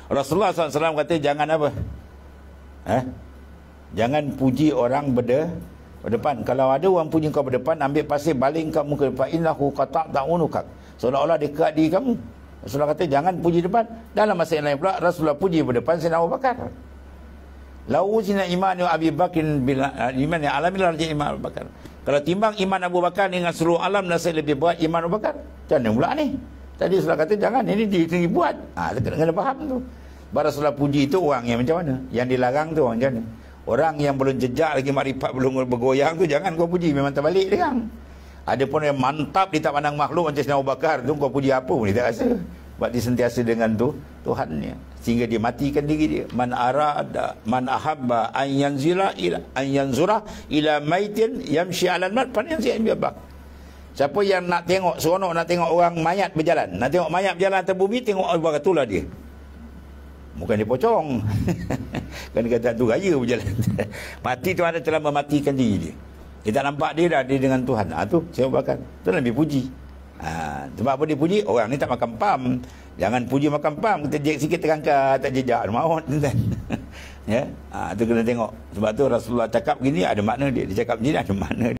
Rasulullah SAW kata jangan apa? Jangan puji orang berdepan. Kalau ada orang puji kau berdepan, ambil pasir baling kamu ke depan. Innahu qata'ta unukak. Seolah-olah dia kerat diri kamu. Rasulullah kata jangan puji depan. Dalam masa yang lain pula Rasulullah puji berdepan Sayyidina Abu Bakar. Lau zina imanu Abi Bakrin bil iman yang alami larja iman Abu Bakar. Kalau timbang iman Abu Bakar dengan seluruh alam, nasi lebih berat iman Abu Bakar. Macam mana pula ni? Tadi Rasulullah kata jangan, ini dia sendiri buat. Kena faham tu. Baru Rasulullah puji itu orang yang macam mana? Yang dilarang tu orang macam mana? Orang yang belum jejak lagi makrifat, belum bergoyang tu jangan kau puji, memang terbalik dia kan. Ada pun yang mantap di tak pandang makhluk macam Sayyidina Abu Bakar tu, kau puji apa pun dia tak rasa. Sebab dia sentiasa dengan tu Tuhannya, sehingga dia matikan diri dia. Man ahabba an yanzura ila maitin yamshi 'alal mat fanyanzi bi abak. Siapa yang nak tengok, seronok nak tengok orang mayat berjalan, nak tengok mayat berjalan atas bumi, tengok Abu Bakar, itulah dia. Bukan dia pocong. Kan dia kata tu raya berjalan. Mati tu ada telah mematikan diri dia. Dia tak nampak dia dah, dia dengan Tuhan. Tu Sayyidina Abu Bakar. Tu lebih puji. Sebab apa dia puji? Orang ni tak makan pam. Jangan puji makan pam, kita jek sikit terangkat, tak jejak maut. Ya. Tu kena tengok. Sebab tu Rasulullah cakap gini ada makna dia. Dia cakap begini ada makna dia.